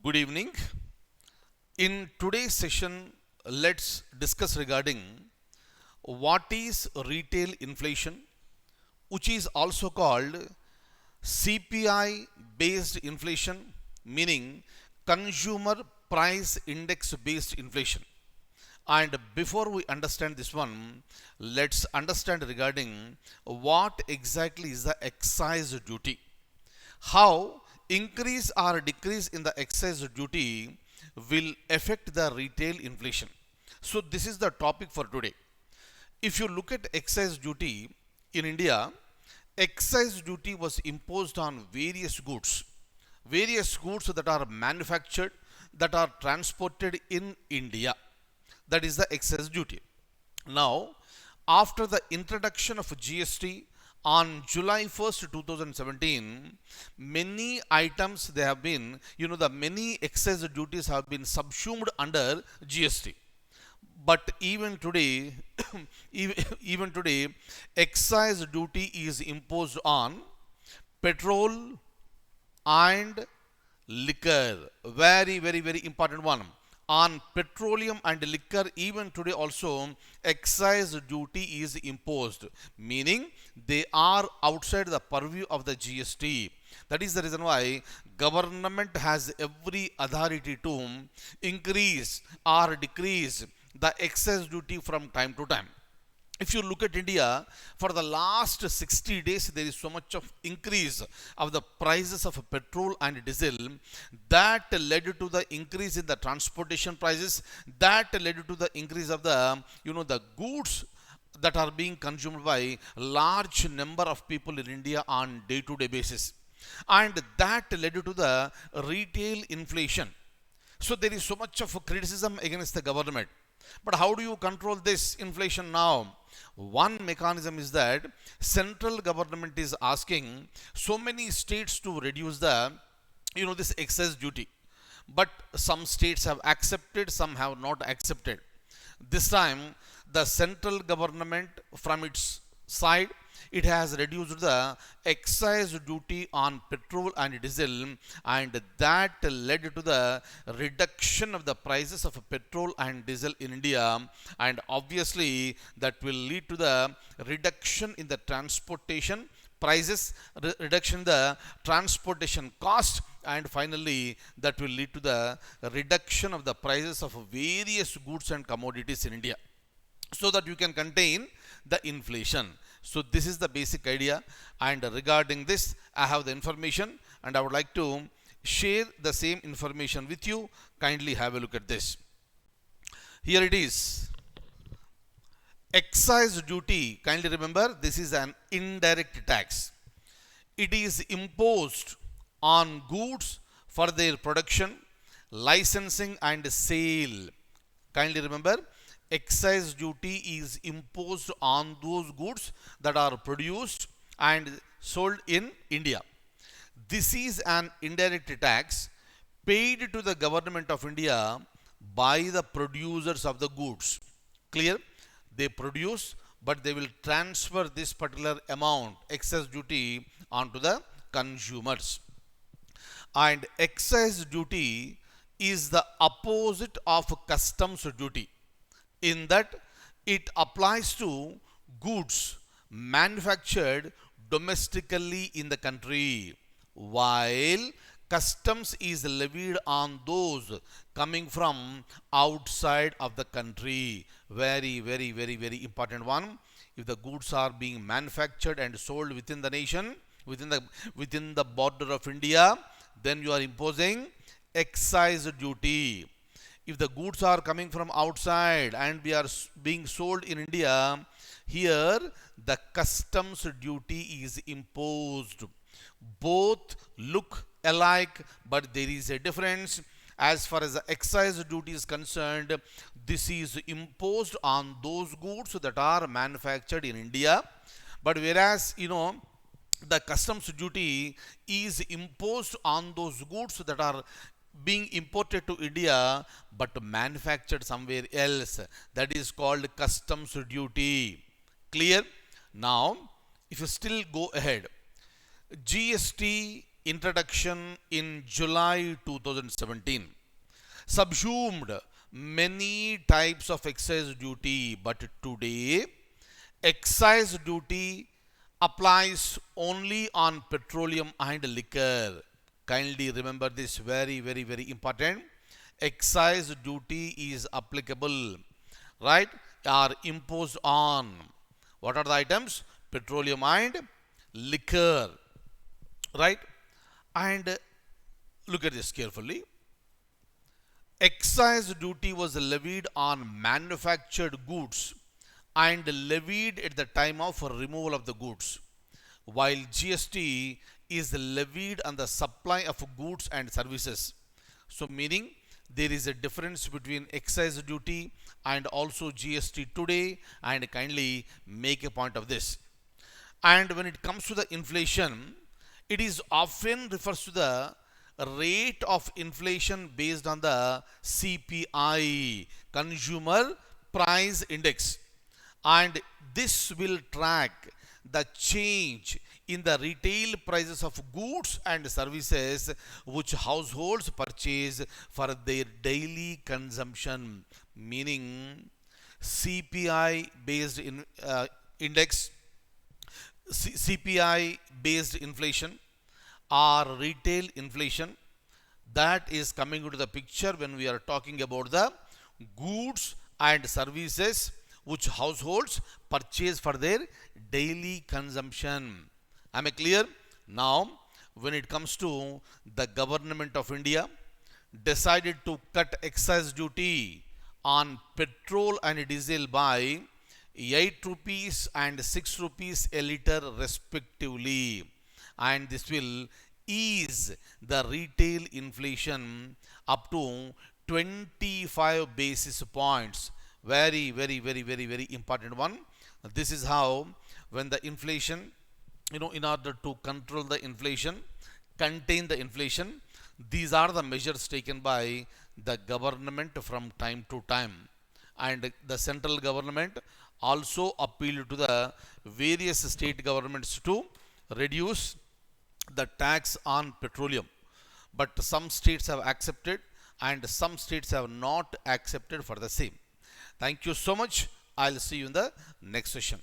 Good evening. In today's session, let's discuss regarding what is retail inflation, which is also called CPI based inflation, meaning consumer price index based inflation. And before we understand this one, let's understand regarding what exactly is the excise duty. How increase or decrease in the excise duty will affect the retail inflation. So this is the topic for today. If you look at excise duty in India, excise duty was imposed on various goods that are manufactured, that are transported in India. That is the excise duty. Now, after the introduction of GST on July 1st, 2017, many items they have been, the many excise duties have been subsumed under GST. But even today, even today, excise duty is imposed on petrol and liquor. Very important one. On petroleum and liquor, even today also, excise duty is imposed, meaning they are outside the purview of the GST. That is the reason why government has every authority to increase or decrease the excise duty from time to time. If you look at India, for the last 60 days, there is so much of increase of the prices of petrol and diesel that led to the increase in the transportation prices, that led to the increase of the goods that are being consumed by large number of people in India on day-to-day basis. And that led to the retail inflation. So there is so much of criticism against the government. But how do you control this inflation now? One mechanism is that central government is asking so many states to reduce this excess duty. But some states have accepted, some have not accepted. This time, the central government from its side, it has reduced the excise duty on petrol and diesel, and that led to the reduction of the prices of petrol and diesel in India, and obviously that will lead to the reduction in the transportation prices, reduction in the transportation cost, and finally that will lead to the reduction of the prices of various goods and commodities in India, so that you can contain the inflation. So this is the basic idea, and regarding this I have the information and I would like to share the same information with you. Kindly have a look at this. Here it is. Excise duty, kindly remember, this is an indirect tax. It is imposed on goods for their production, licensing and sale. Kindly remember, excise duty is imposed on those goods that are produced and sold in India. This is an indirect tax paid to the government of India by the producers of the goods. Clear? They produce, but they will transfer this particular amount, excise duty, onto the consumers. And excise duty is the opposite of customs duty, in that it applies to goods manufactured domestically in the country, while customs is levied on those coming from outside of the country. Very important one. If the goods are being manufactured and sold within the nation, within the border of India, then you are imposing excise duty. If the goods are coming from outside and we are being sold in India, here the customs duty is imposed. Both look alike, but there is a difference. As far as the excise duty is concerned, this is imposed on those goods that are manufactured in India. But whereas, the customs duty is imposed on those goods that are being imported to India but manufactured somewhere else. That is called customs duty. Clear? Now, if you still go ahead, GST introduction in July 2017 subsumed many types of excise duty, but today excise duty applies only on petroleum and liquor. Kindly remember this, very, very, very important. Excise duty is applicable, right, are imposed on what are the items? Petroleum and liquor, right? And look at this carefully. Excise duty was levied on manufactured goods and levied at the time of removal of the goods, while GST is levied on the supply of goods and services. So meaning there is a difference between excise duty and also GST today, and kindly make a point of this. And when it comes to the inflation, it is often refers to the rate of inflation based on the CPI, Consumer Price Index, and this will track the change in the retail prices of goods and services which households purchase for their daily consumption. Meaning CPI based index, CPI based inflation or retail inflation, that is coming into the picture when we are talking about the goods and services which households purchase for their daily consumption. Am I clear? Now, when it comes to the government of India decided to cut excise duty on petrol and diesel by 8 rupees and 6 rupees a liter respectively, and this will ease the retail inflation up to 25 basis points. Very, very, very, very, very important one. This is how, when the inflation, in order to control the inflation, contain the inflation, these are the measures taken by the government from time to time. And the central government also appealed to the various state governments to reduce the tax on petroleum. But some states have accepted and some states have not accepted for the same. Thank you so much. I'll see you in the next session.